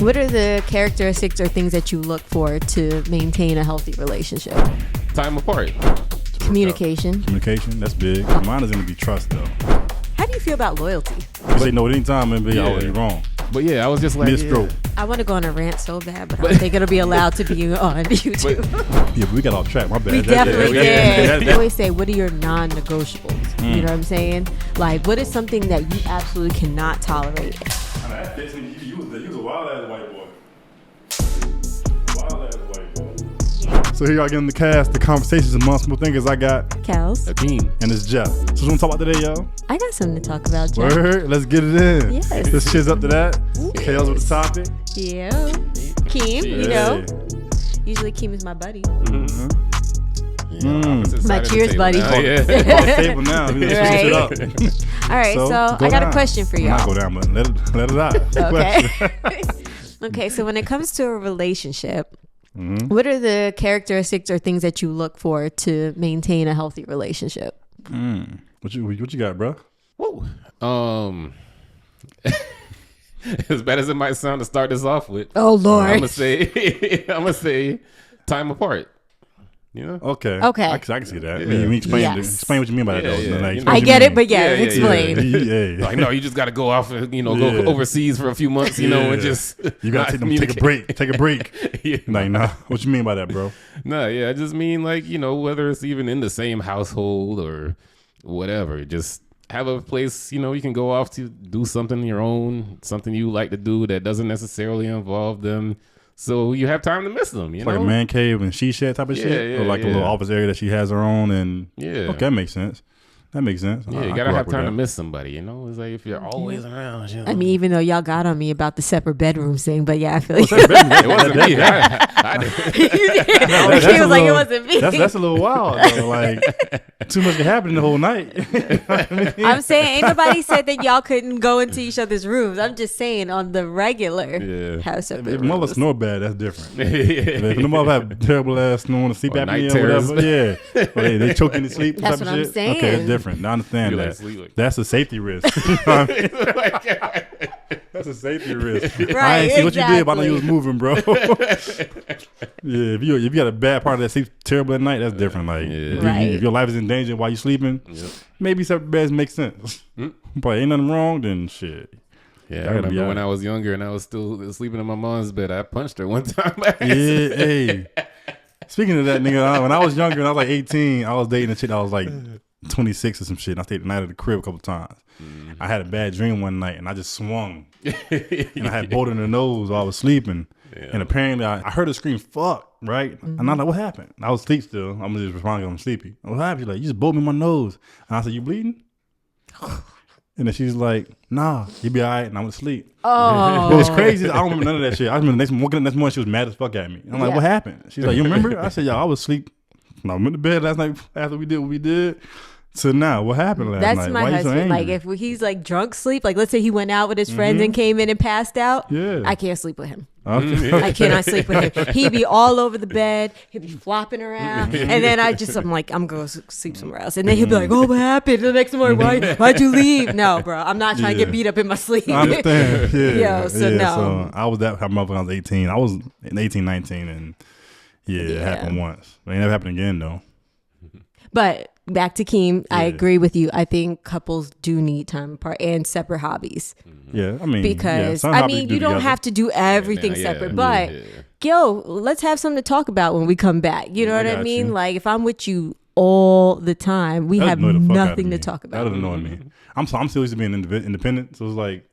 What are the characteristics or things that you look for to maintain a healthy relationship? Time apart. Communication. Communication, that's big. Mine is going to be trust, though. How do you feel about loyalty? You say no at any time and be always wrong. But yeah, I was just like, Mid-stroke. I want to go on a rant so bad, but I don't think it'll be allowed to be on YouTube. Yeah, but we got off track. My bad. We definitely did. I always say, what are your non-negotiables? You know what I'm saying? Like, what is something that you absolutely cannot tolerate? That fits in. You was a wild-ass white boy. Wild-ass white boy. So here y'all getting the cast, the conversations amongst more thinkers. I got Kels. Akeem. and it's Jeff. So what you want to talk about today, y'all? I got something to talk about, Jeff. Word, let's get it in. Yes. This shit's up to that. Kales with the topic. Yeah. Keem, you know. Usually Keem is my buddy. My cheers, buddy. Yeah. Table now. We gonna switch it up. All right, so I got a question for y'all. Not go down, but let it out. Okay. Okay, so when it comes to a relationship, what are the characteristics or things that you look for to maintain a healthy relationship? What you got, bro? Whoa. As bad as it might sound to start this off with, Oh Lord, I'm gonna say time apart. You know? Okay. Okay. I can see that. Yeah. Explain what you mean by that, though. Yeah. Like, I get it, but Yeah. explain. Yeah. Like, no, you just got to go off and, go overseas for a few months, and just you got to take a break. Take a break. Yeah. Like, nah. What you mean by that, bro? No, yeah, I just mean like, whether it's even in the same household or whatever, just have a place, you can go off to do something your own, something you like to do that doesn't necessarily involve them. So you have time to miss them, Like a man cave and she shed type of shit? Or like a little office area that she has her own and... Yeah. Okay, that makes sense. Yeah, you gotta have time to miss somebody, It's like if you're always around. I mean, even though y'all got on me about the separate bedrooms thing, but yeah, I feel like It wasn't me. I did. you did. She was like, it wasn't me. That's a little wild, though. Like, too much can happen the whole night. I'm saying, ain't nobody said that y'all couldn't go into each other's rooms. I'm just saying on the regular have separate If rooms. mother snore bad, that's different. If the mother have terrible ass snoring, sleep Or night apnea or whatever, terrors. or they choke in the sleep. That's type what of I'm shit. saying. Okay, it's different. I understand You that. like sleep like- That's a safety risk. You know what I mean? That's a safety risk. I Right, ain't see what you did, but I know you exactly. was moving, bro. Yeah, if you got a bad part of that sleep terrible at night, that's different. Like if your life is in danger while you sleeping, maybe separate beds make sense. But ain't nothing wrong, then shit. Yeah, I remember when I was younger and I was still sleeping in my mom's bed. I punched her one time. Hey. Speaking of that, nigga, when I was younger and I was like 18, I was dating a chick that was like 26 or some shit. And I stayed the night at the crib a couple times. I had a bad dream one night and I just swung. And I had bolt in the nose while I was sleeping. And apparently I heard her scream, fuck, right? And I'm like, what happened? I was asleep still. I'm just responding, I'm sleepy. What happened? She's like, you just bolted me in my nose. And I said, you bleeding? And then she's like, nah, you be all right. And I went to sleep. Oh. But what's crazy is I don't remember none of that shit. I remember woking up the next morning, she was mad as fuck at me. And I'm like, what happened? She's like, you remember? I said, I was asleep. I went to bed last night after we did what we did. So now, what happened last night? That's my Why you so husband. Like, angry? if he's like drunk sleep, like let's say he went out with his friends and came in and passed out, I can't sleep with him. Okay. I cannot sleep with him. He'd be all over the bed. He'd be flopping around. And then I'm like, I'm going to sleep somewhere else. And then he'd be like, oh, what happened? The next morning, why'd you leave? No, bro, I'm not trying to get beat up in my sleep. I understand. Yeah. Yo, so no. So I was that type of motherfucker when I was 18. I was 18, 19, and it happened once. It ain't never happened again, though. But back to Keem, I agree with you. I think couples do need time apart and separate hobbies. Yeah, I mean, Because, some I hobbies mean, do you don't together. have to do everything separate. But, yo, let's have something to talk about when we come back. You know what I got mean? you. Like, if I'm with you all the time, we That have annoyed the fuck out of nothing me. to talk about. That annoy me. I'm still used to being independent, so it's like,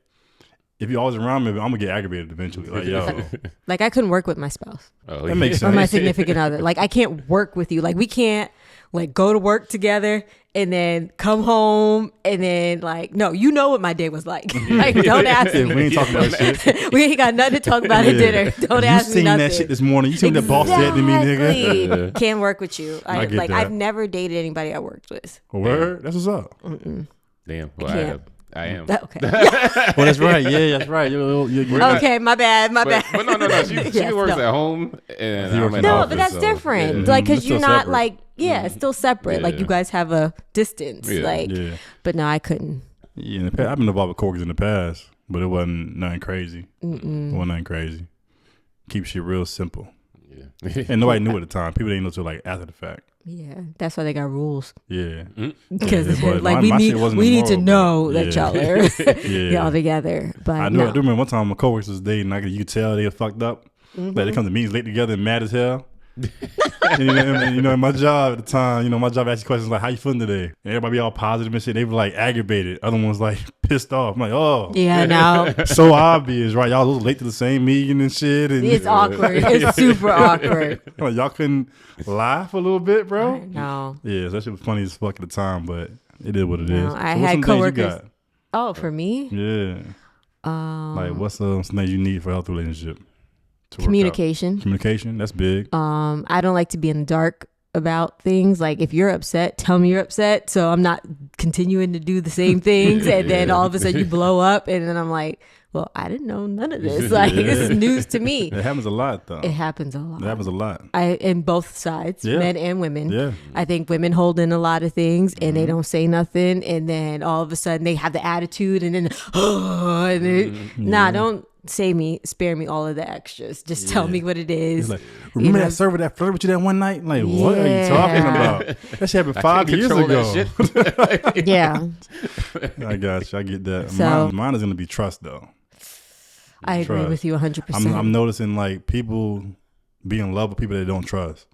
if you're always around me, I'm gonna get aggravated eventually. Like, yo, Like, I couldn't work with my spouse that makes or my sense. significant other. Like, I can't work with you. Like, we can't, like, go to work together and then come home and then, like, no, you know what my day was like. Like, don't ask Yeah, me. we ain't talking about shit. We ain't got nothing to talk about at dinner. Don't ask me You seen nothing. that shit this morning. You seen what that boss said to me, nigga. Exactly. Can't work with you. I get that. I've never dated anybody I worked with. Word? That's what's up. Damn. Well, Can't. I am. Okay. Well, that's right. Yeah, that's right. You're Okay, my bad. My bad. But no. She Yes, works no. at home and He I'm works at at No, home. office, but that's so, different. yeah. Like, because It's you're still not separate. like, it's still separate. Like, Yeah. you guys have a distance. Yeah. Like, Yeah. but no, I couldn't. Yeah, I've been involved with coworkers in the past. but it wasn't nothing crazy. It wasn't nothing crazy. Keep shit real simple. Yeah. And nobody knew at the time. People didn't know till like after the fact. Yeah, that's why they got rules. Yeah. Because Yeah, but like my shit we wasn't need to immoral, know but that y'all are Yeah. y'all together. But I do remember one time my coworkers was dating. You could tell they were fucked up. Like they come to meetings late together and mad as hell. And, you know, in my job at the time, my job asked questions like, "How you feeling today?" And everybody be all positive and shit. They were like aggravated. Other ones like pissed off. I'm like, oh, yeah, no, so obvious, right? Y'all was late to the same meeting and shit. And it's awkward. It's super awkward. like, y'all couldn't laugh a little bit, bro. No. Yeah, so that shit was funny as fuck at the time, but it is what it is. I So what's had some things you coworkers. got? Oh, for me, Yeah. Like what's some things you need for a healthy relationship? To work out? communication. Communication, that's big. I don't like to be in the dark about things. Like if you're upset, tell me you're upset, so I'm not continuing to do the same things, and then all of a sudden you blow up, and then I'm like, well, I didn't know none of this. Like this is news to me. It happens a lot though. It happens a lot. It happens a lot. In both sides, Yeah. men and women. Yeah. I think women hold in a lot of things and they don't say nothing, and then all of a sudden they have the attitude, and then don't spare me all of the extras. Just tell me what it is. It's like, remember that server that flirted with you that one night? Like, what are you talking about? That shit happened 5 years ago. Yeah. I got you. I get that. So- Mine is gonna be trust though. I agree Trust. with you 100%. I'm noticing like people be in love with people they don't trust.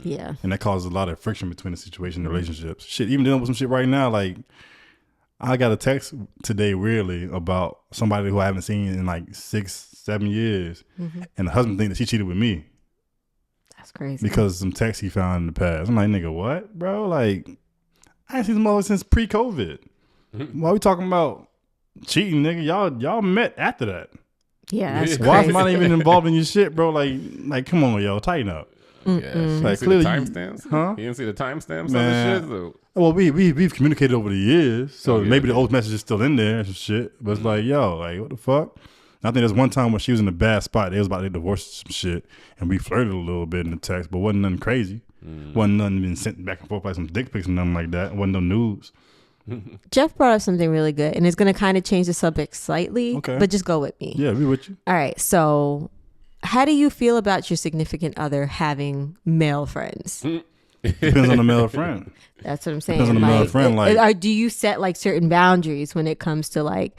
Yeah. And that causes a lot of friction between the situation and relationships. Shit, even dealing with some shit right now, like I got a text today weirdly about somebody who I haven't seen in like 6-7 years. And the husband think that she cheated with me That's crazy. because of some texts he found in the past. I'm like, nigga, what, bro? Like, I ain't seen this mother since pre-COVID. Why we talking about cheating, nigga? Y'all met after that. Yeah, that's Why is crazy. mine even involved in your shit, bro? Like, come on, yo, tighten up. Yeah. Like, Like see the clearly- timestamps? Huh? You didn't see the timestamps on Man. the shit? So, Well, we've communicated over the years, so Oh, yeah. maybe the old message is still in there and some shit. But it's like, yo, like, what the fuck? I think there's one time when she was in a bad spot. They was about to divorce some shit, and we flirted a little bit in the text, but wasn't nothing crazy. Wasn't nothing been sent back and forth like some dick pics and nothing like that. Wasn't no news. Jeff brought up something really good, and it's going to kind of change the subject slightly, Okay. but just go with me. Yeah, we with you. All right. So, how do you feel about your significant other having male friends? Depends on the male friend. That's what I'm saying. Depends on the male friend, like- or do you set like certain boundaries when it comes to like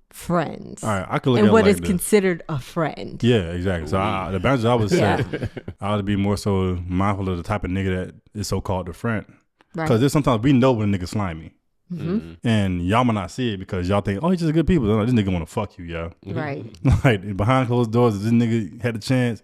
friends? All right, I could look And at it what like is this. considered a friend? Yeah, exactly. So the boundaries I would Yeah. set, I would be more so mindful of the type of nigga that is so called a friend. Because Right. there's sometimes we know when a nigga slimy. And y'all might not see it because y'all think, oh, he's just good people. Like, this nigga want to fuck you, yo. Right. Like behind closed doors, if this nigga had a chance,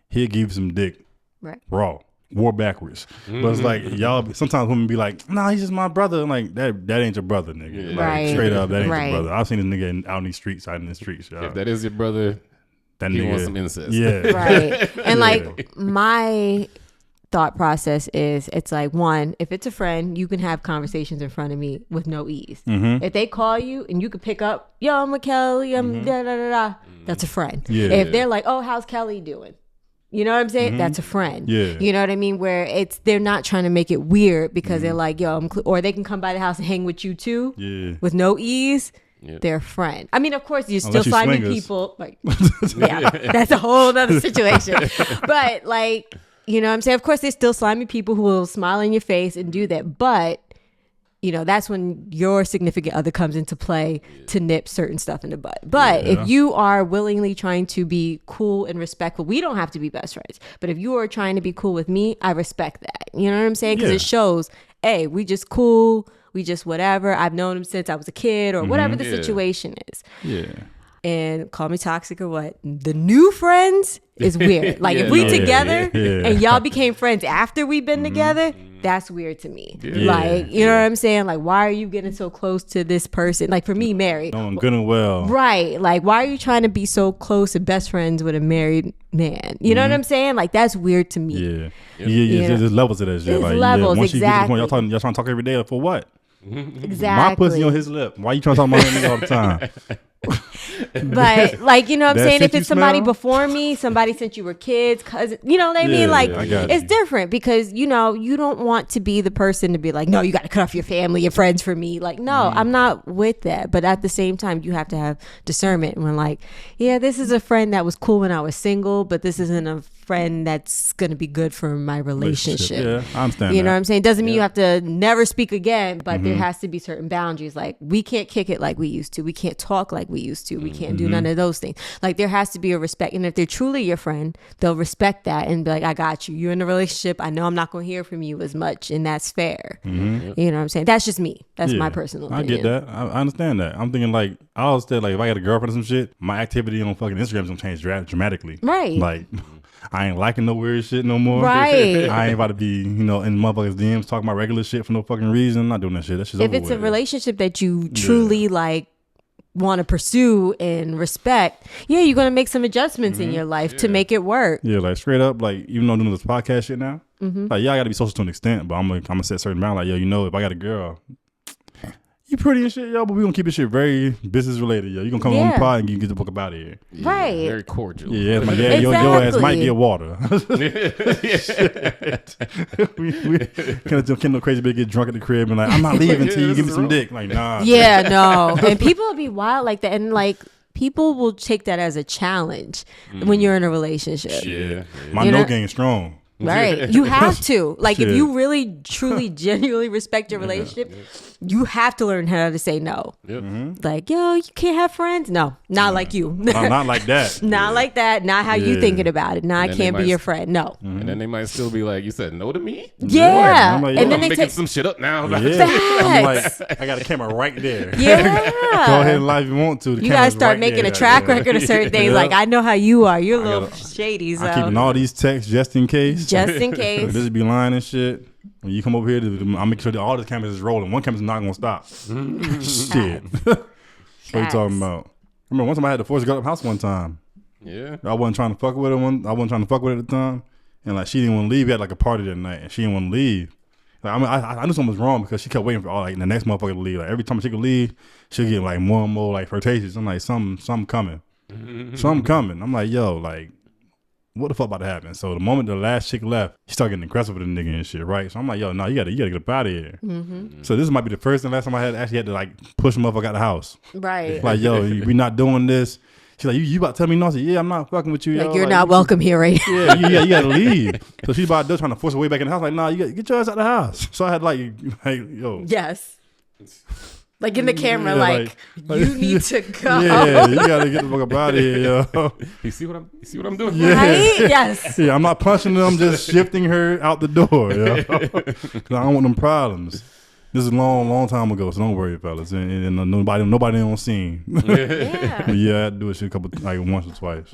he'll give you some dick Right. raw, war backwards. But it's like y'all. Sometimes women be like, nah, he's just my brother. I'm like, that ain't your brother, nigga. Like, Right. straight up, that ain't Right. your brother. I've seen this nigga out in these streets, out in the streets. Yo. if that is your brother, That he nigga wants some incest. Yeah. Right. And like my thought process is, it's like, one, if it's a friend, you can have conversations in front of me with no ease. If they call you and you can pick up, yo, I'm Kelly, I'm da da da da, that's a friend. Yeah. If they're like, oh, how's Kelly doing? You know what I'm saying? That's a friend. Yeah. You know what I mean? Where they're not trying to make it weird because they're like, yo, or they can come by the house and hang with you too Yeah. with no ease. Yeah. They're a friend. I mean, of course, you're still Unless you slimy swingers. people. Like, yeah, that's a whole other situation. But like, you know what I'm saying? Of course, there's still slimy people who will smile in your face and do that. But, you know, that's when your significant other comes into play to nip certain stuff in the butt. But Yeah. if you are willingly trying to be cool and respectful, we don't have to be best friends. But if you are trying to be cool with me, I respect that. You know what I'm saying? Because Yeah. it shows, hey, we just cool. We just whatever. I've known him since I was a kid or whatever the Yeah. situation is. Yeah. And call me toxic or what. The new friends is weird. Like if Yeah, we no, together yeah. and y'all became friends after we've been together, that's weird to me. Yeah. Like, you know what I'm saying? Like, why are you getting so close to this person? Like for me, Mary. Knowing good and well. Right. Like, why are you trying to be so close and best friends with a married man? You know what I'm saying? Like, that's weird to me. Yeah. Yep. Yeah. There's levels to that shit. There's Like, levels, once you get to the point, exactly. y'all trying to talk every day for what? Exactly. My pussy on his lip. Why you trying to talk about that nigga all the time? But like, you know what I'm That saying? scent If you it's somebody smell? before me, somebody since you were kids, cousin, you know what I mean? Yeah, Like, yeah, I got it's you. different because, you know, you don't want to be the person to be like, no, you got to cut off your family, your friends for me. Like, no, I'm not with that. But at the same time, you have to have discernment when like, yeah, this is a friend that was cool when I was single, but this isn't a friend that's going to be good for my relationship. Yeah, I understand. You know what I'm saying? Doesn't mean you Yeah. have to never speak again, but there has to be certain boundaries. Like, we can't kick it like we used to. We can't talk like we used to. We can't do none of those things. Like, there has to be a respect. And if they're truly your friend, they'll respect that and be like, I got you. You're in a relationship. I know I'm not going to hear from you as much. And that's fair. You know what I'm saying? That's just me. That's my personal I opinion. get that. I understand that. I'm thinking like I always said like if I got a girlfriend or some shit, my activity on fucking Instagram is gonna change dramatically. Right. Like I ain't liking no weird shit no more. Right. I ain't about to be, you know, in motherfuckers' DMs talking about regular shit for no fucking reason. I'm not doing that shit. That shit's If over it's a with. relationship that you truly like want to pursue and respect, yeah, you're going to make some adjustments in your life to make it work. Yeah, like straight up, like even though I'm doing this podcast shit now, like yeah, I gotta be social to an extent, but I'm gonna set certain bounds. Like yo, you know, if I got a girl, you pretty and shit, yo, but we gonna keep this shit very business related, yo. You gonna come on the Yeah. pod and you get the fuck up out of here. Right. Very cordial. Yeah, like, yeah, your ass might Exactly. get water. we Kendall crazy bitch get drunk at the crib and like, I'm not leaving till you give me some dick. Like, nah. Yeah, no. And people will be wild like that. And like, people will take that as a challenge when you're in a relationship. Yeah. My You no know- game strong. Right. You have to. Like, if Shit. you really, truly, genuinely respect your relationship, you have to learn how to say no. Yep. Like, yo, you can't have friends? No, not like you. Not like that. Not like that. Not how you Yeah. thinking about it. No, I And then they can't be might- your friend. No. And then they might still be like, you said no to me? Yeah. I'm like, and yo, then I'm they making take. some shit up now. Yeah. I'm Facts. like, I got a camera right there. Yeah. Go ahead and live if you want to. The You gotta camera's start right making there. a track record of certain things. Yeah. Like, I know how you are. You're a little gotta- shady, so I'm keeping all these texts just in case. just in case. This be lying and shit. When you come over here, I'll make sure that all the cameras is rolling. One camera's not gonna stop. Shit. What you talking about? Remember one time I had to force a girl up house one time. Yeah. I wasn't trying to fuck with her. I wasn't trying to fuck with her at the time, and like she didn't want to leave. We had like a party that night, and she didn't want to leave. Like, I mean, I knew something was wrong because she kept waiting for like the next motherfucker to leave. Like every time she could leave, she'll get like more and more like flirtatious. I'm like, something coming, something coming. I'm like, yo, like, what the fuck about to happen? So the moment the last chick left, she started getting aggressive with the nigga and shit, right? So I'm like, yo, no, you gotta get up out of here. So this might be the first and last time I actually had to like push a motherfucker out the house. Right. Like, yo, we not doing this. She's like, you about to tell me no? I said, yeah, I'm not fucking with you. Like, yo. you're not welcome here, right? Yeah, you gotta leave. So she's about to trying to force her way back in the house. Like, nah, you gotta get your ass out the house. So I had like yo, Yes. Like in the camera, Yeah, like, you need to go. yeah, you gotta get the fuck up out of here, yo. You see what I'm doing? Yeah. Right? Yes. Yeah, I'm not punching her. I'm just shifting her out the door, yo. 'Cause I don't want them problems. This is a long time ago, so don't worry, fellas. And nobody on scene. Yeah. But yeah, I had to do it shit once or twice.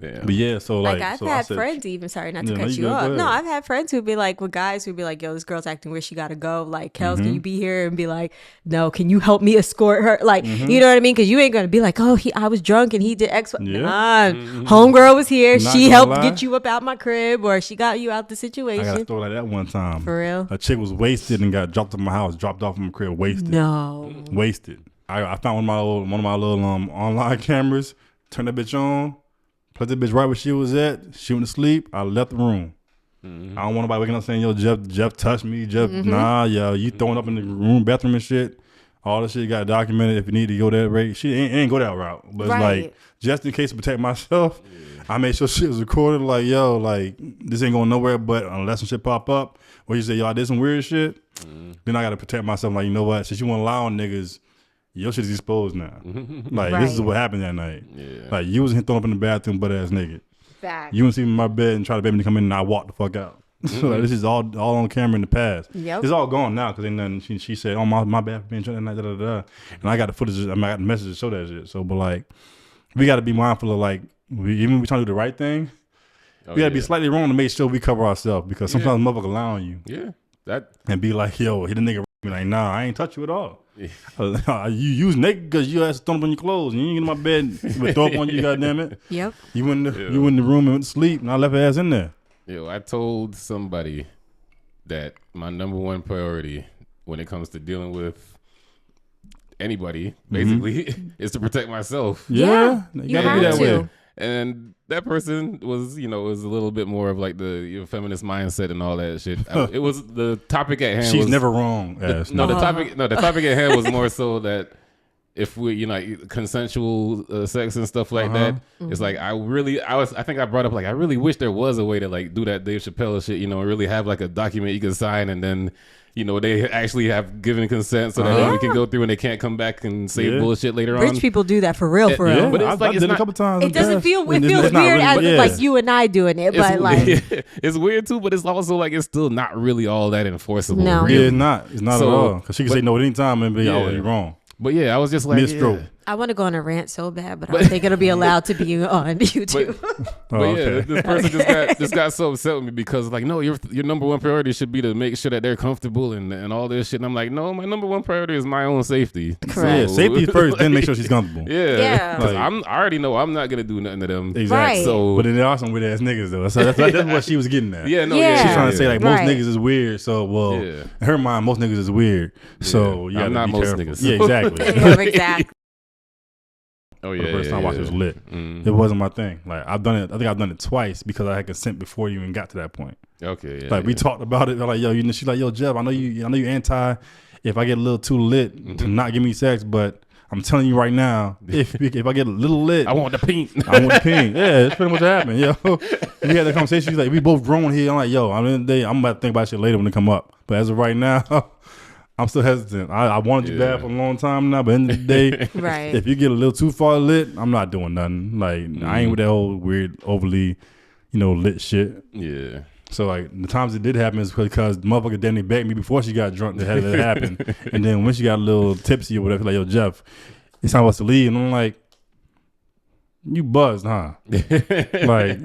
Yeah. But yeah, so Like, like I've so I had said, friends even, sorry not to Yeah, no, cut you you good, go off. ahead. No, I've had friends who'd be like, with guys who'd be like, yo, this girl's acting weird, she gotta go. Like, Kels, can you be here? And be like, no, can you help me escort her? Like, you know what I mean? Because you ain't gonna be like, oh, I was drunk and he did X. Yeah. Nah, homegirl was here. Not She gonna helped lie. get you up out my crib, or she got you out the I got a situation. story like that one time. For real? A chick was wasted and got dropped at my house, dropped off in my crib, wasted. No. Wasted. I found one of my little online cameras, turned that bitch on, put that bitch right where she was at. She went to sleep. I left the room. I don't want nobody waking up saying, yo, Jeff touched me. Jeff, nah, yo, you throwing up in the room, bathroom and shit. All this shit got documented. If you need to go that way, she ain't go that route. But it's Right. like, just in case to protect myself, I made sure shit was recorded. Like, yo, like, this ain't going nowhere but unless some shit pop up. Where you say, yo, I did some weird shit. Then I got to protect myself. Like, you know what? Since you want to lie on niggas, your shit is exposed now. Like, this is Right. what happened that night. Yeah. Like, you was thrown up in the bathroom, butt ass naked. Fact. You wouldn't see me in my bed and try to beg me to come in and I walked the fuck out. So like, this is all on camera in the past. Yep. It's all gone now because ain't nothing. She said, oh, my bad for being drunk that night, da, da, da. And I got the footage, I got the messages to show that shit. So, but like, we got to be mindful of like, even when we trying to do the right thing, Oh, we got to be yeah. slightly wrong to make sure we cover ourselves because sometimes motherfucker lie on you Yeah. That. and be like, yo, hit a nigga. Be like, nah, I ain't touch you at all. You was naked because you ass thrown up on your clothes and you ain't get in my bed with throw up on you, goddamn it. Yep. You went in the room and went to sleep and I left her ass in there. Yo, I told somebody that my number one priority when it comes to dealing with anybody, basically, is to protect myself. Yeah, you you gotta have be that to. way. And that person was, was a little bit more of like the feminist mindset and all that shit. It was the topic at hand. She's was, never wrong. the topic at hand was more so that if we, consensual sex and stuff like that, it's like I think I brought up like I really wish there was a way to like do that Dave Chappelle shit, and really have like a document you can sign and then. They actually have given consent so that we can go through and they can't come back and say bullshit later on. Rich people do that for real. Yeah, but I did it a couple times. It doesn't feel. It It's feels not weird really- as like you and I doing it, but like it's weird too. But it's also like it's still not really all that enforceable. No. really. Yeah, it's not. It's not So, at all. Because she can say no at any time and be, you're wrong. But yeah, I was just like, Mid-stroke. I want to go on a rant so bad, but I don't think it'll be allowed to be on YouTube. This person just got so upset with me because like, no, your number one priority should be to make sure that they're comfortable and all this shit. And I'm like, no, my number one priority is my own safety. Correct. Yeah, safety first, then make sure she's comfortable. Yeah. 'Cause Like- I already know I'm not gonna do nothing to them. Exactly. Right. So, But then there are some weird ass niggas though. So that's what she was getting at. yeah, no, Yeah. yeah, She's trying to say like most Right. niggas is weird. So Yeah. in her mind, most niggas is weird. So you I'm gotta not be most careful. niggas. Yeah, exactly. Yeah, exactly. Oh For yeah, the first time I watched it was lit. Mm. It wasn't my thing. Like I've done it. I think I've done it twice because I had consent before you even got to that point. Okay, yeah, Like we talked about it. They're like, yo, she's like, yo, Jeff, I know you anti. If I get a little too lit to not give me sex, but I'm telling you right now, if I get a little lit, I want the pink. I want the pink. Yeah, it's pretty much what happened. Yo, we had that conversation. She's like, we both grown here. I'm like, yo, I'm in the day. I'm about to think about shit later when it come up. But as of right now, I'm still hesitant. I wanted you bad for a long time now, but at the end of the day, Right. if you get a little too far lit, I'm not doing nothing. Like I ain't with that whole weird, overly, lit shit. Yeah. So like the times it did happen is because the motherfucker damn near begged me before she got drunk that had that happen, and then when she got a little tipsy or whatever, like, yo, Jeff, it's time for us to leave, and I'm like, you buzzed, huh? Like,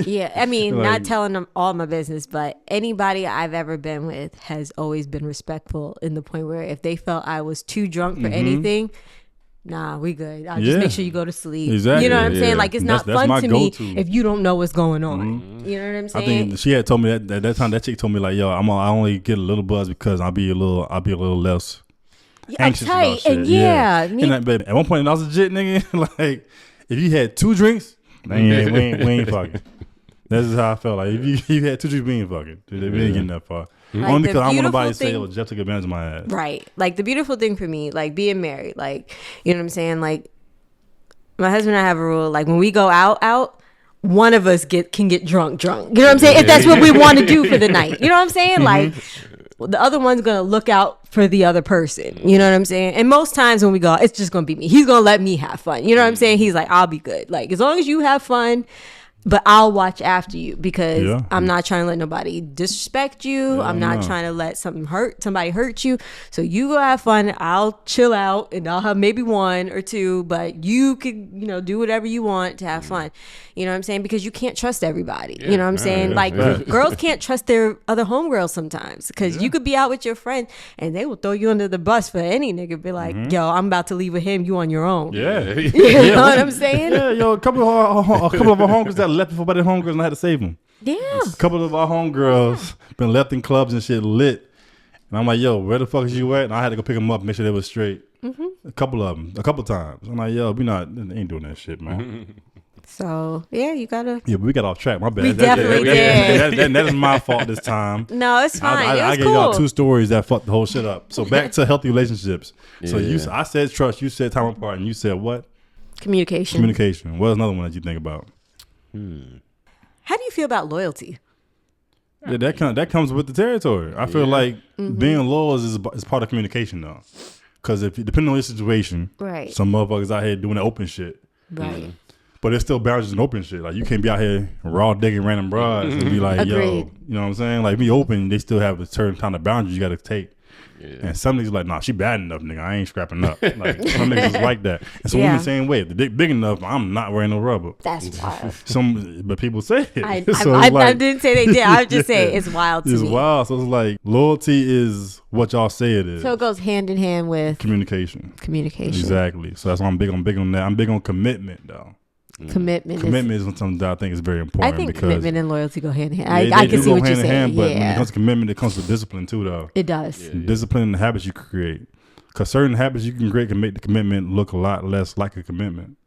Yeah, I mean, Like- not telling them all my business, but anybody I've ever been with has always been respectful in the point where if they felt I was too drunk for anything, nah, we good. I'll just Yeah. make sure you go to sleep. Exactly. You know what I'm Yeah. saying? Like, it's That's not fun my to me go-to. if you don't know what's going on. You know what I'm I saying? think she had told me that time that chick told me like, yo, I only get a little buzz because I'll be a little less anxious about uptight, shit. and yeah, me- And but at one point I was legit, nigga. Like if you had 2 drinks, we ain't fucking. That's just how I felt. Like if you had 2 drinks, we ain't fucking. We ain't getting that far. Like, Only the because I don't want beautiful nobody to say, thing- "Oh, Jeff took advantage of my ass." Right. Like the beautiful thing for me, like being married, like, you know what I'm saying? Like my husband and I have a rule, like when we go out, one of us can get drunk. You know what I'm saying? If that's what we want to do for the night. You know what I'm saying? Like the other one's going to look out for the other person. You know what I'm saying? And most times when we go out, it's just going to be me. He's going to let me have fun. You know what I'm saying? He's like, I'll be good. Like as long as you have fun, but I'll watch after you because Yeah. I'm not trying to let nobody disrespect you. I'm not trying to let somebody hurt you. So you go have fun. I'll chill out and I'll have maybe 1 or 2, but you could, do whatever you want to have fun. You know what I'm saying? Because you can't trust everybody. You know what I'm saying? Like girls can't trust their other homegirls sometimes because you could be out with your friend and they will throw you under the bus for any nigga. Be like, yo, I'm about to leave with him. You on your own. Yeah. You know what I'm saying? Yeah, yo, a couple of our homegirls that left before the homegirls and I had to save them. Yeah. A couple of our homegirls been left in clubs and shit lit. And I'm like, yo, where the fuck is you at? And I had to go pick them up and make sure they was straight. A couple of them, a couple times. I'm like, yo, they ain't doing that shit, man. So yeah, you gotta. Yeah, but we got off track. My bad. We definitely did. That is my fault this time. No, it's fine. I it was gave cool. y'all 2 stories that fucked the whole shit up. So back to healthy relationships. So Yeah. I said trust, you said time apart, and you said what? Communication. Communication. What's another one that you think about? How do you feel about loyalty? Yeah, that comes with the territory. I feel like being loyal is part of communication though. Because if depending on your situation, Right. some motherfuckers out here doing the open shit. Right. But there's still boundaries in open shit. Like you can't be out here raw digging random broads and be like, yo, Agreed. you know what I'm saying? Like be open, they still have a certain kind of boundaries you gotta take. And some niggas like, nah, she bad enough, nigga. I ain't scrapping up. Like some niggas is like that. And so Yeah. women the same way. If the dick big enough, I'm not wearing no rubber. That's wild. But people say it. I So it's like- didn't say they did. I was just saying it's wild to It's me. wild. So it's like loyalty is what y'all say it is. So it goes hand in hand with Communication. communication. Exactly. So that's why I'm big on that. I'm big on commitment though. Commitment. Commitment is something that I think is very I important. think because commitment and loyalty go hand in hand. they I do can see go what you're hand in saying. hand, but when it Yeah, comes to commitment, it comes with discipline too though. it does. Discipline and the habits you create. Because certain habits you can create can make the commitment look a lot less like a commitment.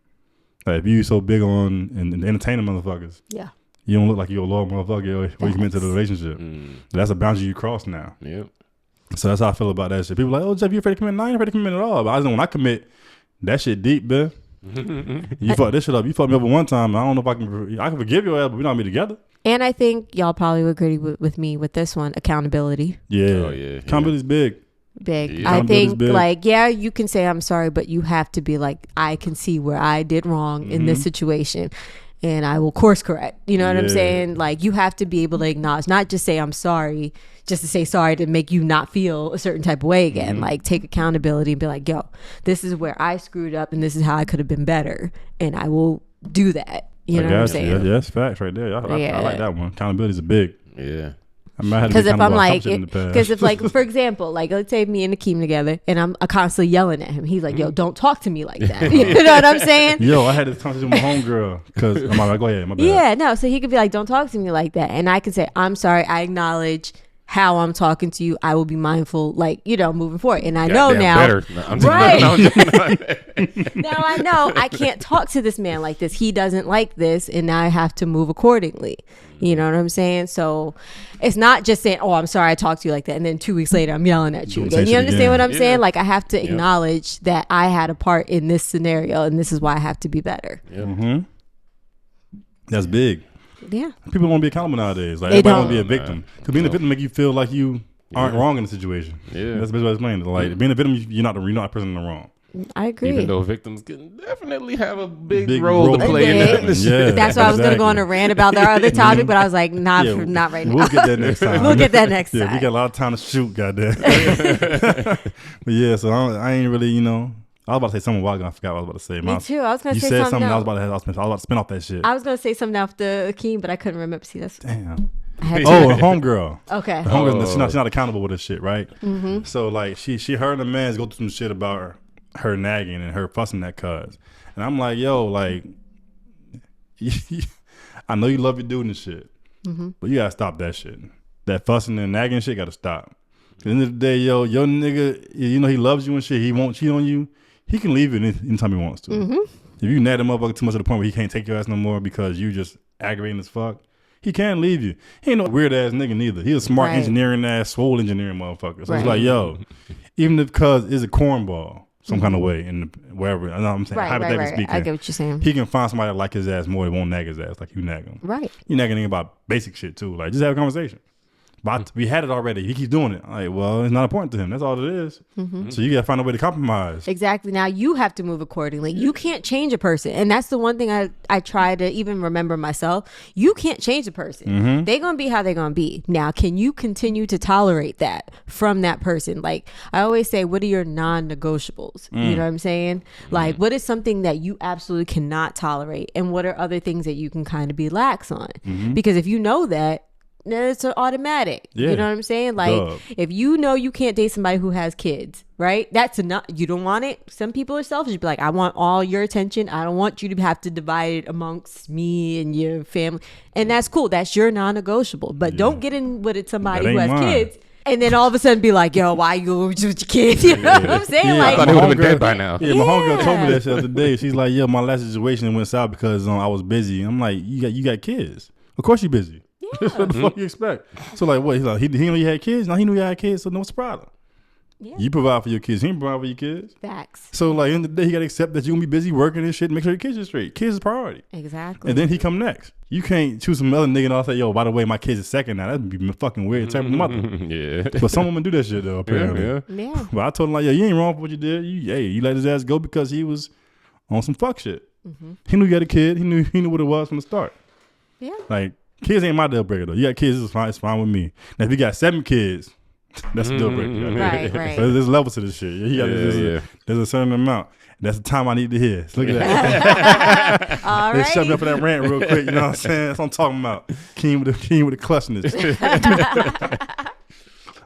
Like if you so big on and entertaining motherfuckers, Yeah. you don't look like you're a loyal motherfucker when you commit to the relationship. That's a boundary you cross now. Yep. So that's how I feel about that shit. People like, oh, Jeff, you afraid to commit? No, I ain't afraid to commit at all. But I just know when I commit, that shit deep, man. You fucked this shit up. You fucked me over one time. I don't know if I can forgive your ass, but we don't be together. And I think y'all probably would agree with me with this one, accountability. Yeah. Oh, yeah. Accountability's big. Big. Yeah. I Accountability's think big. like, yeah, you can say I'm sorry, but you have to be like, I can see where I did wrong in this situation and I will course correct. You know what I'm Yeah. saying? Like you have to be able to acknowledge, not just say I'm sorry, just to say sorry to make you not feel a certain type of way again. Like take accountability and be like, yo, this is where I screwed up and this is how I could have been better. And I will do that. You know what I'm saying? Yeah, that's facts right there. I like that one. Accountability's a big. Yeah. Because if I'm like, because if like, for example, like let's say me and Akeem together and I'm constantly yelling at him. He's like, yo, don't talk to me like that. You know what I'm saying? Yo, I had this conversation with my homegirl because I'm like, go ahead, my bad. Yeah, no. So he could be like, don't talk to me like that. And I could say, I'm sorry. I acknowledge how I'm talking to you. I will be mindful, like, you know, moving forward. And I know now. Better. No, I'm just- Right. no, I'm just- Now I know I can't talk to this man like this. He doesn't like this, and now I have to move accordingly. You know what I'm saying? So it's not just saying, "Oh, I'm sorry, I talked to you like that," and then 2 weeks later I'm yelling at you again. You understand what I'm saying? Like I have to acknowledge that I had a part in this scenario, and this is why I have to be better. That's big. Yeah. People don't want to be accountable nowadays. Like They everybody want don't. to be a victim. Because being a victim make you feel like you aren't wrong in the situation. Yeah. That's the best way to explain it. Like being a victim, you're not the person in the wrong. I agree. Even though victims can definitely have a big Big role to play in Big. that. Yeah, That's why I was going to go on a rant about our other topic, but I was like, not right now. We'll get that next time. We'll get that next Yeah, time. we got a lot of time to shoot, goddamn. But yeah, so I ain't really, you know. I was about to say something a while ago. I forgot what I was about to say. Me too. I was going to You say said something something. I else. was about to spin off that shit. I was going to say something after Akeem, but I couldn't remember. See, that's Damn. I had to. Oh, a homegirl. Okay. The homegirl, she's not accountable with this shit, right? So like she her and the man's go through some shit about her nagging and her fussing at cuz. And I'm like, yo, like I know you love your dude and shit, but you gotta stop that shit. That fussing and nagging shit gotta stop. At the end of the day, yo, your nigga, you know he loves you and shit. He won't cheat on you. He can leave you anytime he wants to. If you nag the motherfucker too much to the point where he can't take your ass no more because you just aggravating as fuck, he can't leave you. He ain't no weird ass nigga neither. He a smart Right. engineering ass, swole engineering motherfucker. So Right. it's like, yo, even if cuz is a cornball some kind of way in wherever, I know what I'm saying, Right, hypothetically right. speaking, I get what you're saying. he can find somebody that like his ass more that won't nag his ass like you nag him. Right. You nagging about basic shit too. Like, just have a conversation. But we had it already. He keeps doing it. Like, well, it's not important to him. That's all it is. So you got to find a way to compromise. Exactly. Now you have to move accordingly. You can't change a person. And that's the one thing I try to even remember myself. You can't change a person. They're going to be how they're going to be. Now, can you continue to tolerate that from that person? Like I always say, what are your non-negotiables? You know what I'm saying? Like what is something that you absolutely cannot tolerate? And what are other things that you can kind of be lax on? Because if you know that, then it's an automatic. Yeah. You know what I'm saying? Like Duh. if you know you can't date somebody who has kids, right? That's enough. You don't want it. Some people are selfish. You'd be like, I want all your attention. I don't want you to have to divide it amongst me and your family. And that's cool. That's your non-negotiable. But don't get in with somebody That who ain't has mine. kids. And then all of a sudden be like, yo, why you with your kids? You know what I'm saying? Yeah, I Like, thought he would have been dead by now. Yeah, my homegirl told me that shit the other day. She's like, "Yo, my last situation went south because I was busy." I'm like, "You got kids? Of course you busy. What the fuck you expect?" So like, what? He's like, he knew you had kids. Now he knew you had kids, so no, what's the problem? Yeah. You provide for your kids. He ain't provide for your kids. facts. So like, in the day, he got to accept that you're gonna be busy working and shit. And make sure your kids are straight. Kids is priority. Exactly. And then he come next. You can't choose some other nigga and I'll say, "Yo, by the way, my kids is second now." That'd be fucking weird. Terrible mother. Yeah. But some women do that shit though. Apparently. Yeah. yeah. But I told him like, "Yo, you ain't wrong for what you did. You let his ass go because he was on some fuck shit. He knew you had a kid. He knew what it was from the start. Yeah. Like kids ain't my deal breaker though. You got kids, it's fine with me. Now if you got 7 kids, that's a deal breaker. Right, right. So there's levels to this shit. There's a certain amount. That's the time I need to hear. So look at that. All They shut me right. up for that rant real quick. You know what I'm saying? That's what I'm talking about. King with the clutchness.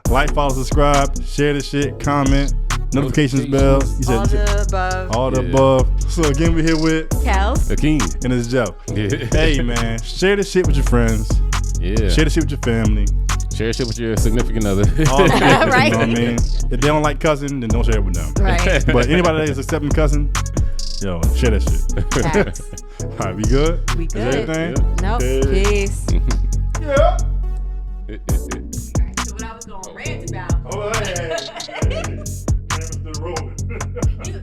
Like, follow, subscribe, share the shit, comment, notifications bell. You All the above. all the above. So again, we're here with Kels. Akeem. and it's Joe. Yeah. Hey man, share the shit with your friends. Yeah. Share the shit with your family. share shit with your significant other. All the business, Right. You know what I mean? If they don't like cussing, then don't share it with them. Right. But anybody that is accepting cussing, yo, share that shit. Facts. All right, we good? We Is that good. everything? Nope. Okay. Peace. Yeah. Alright, so what I was going to rant about. Oh, hey. Rolling. You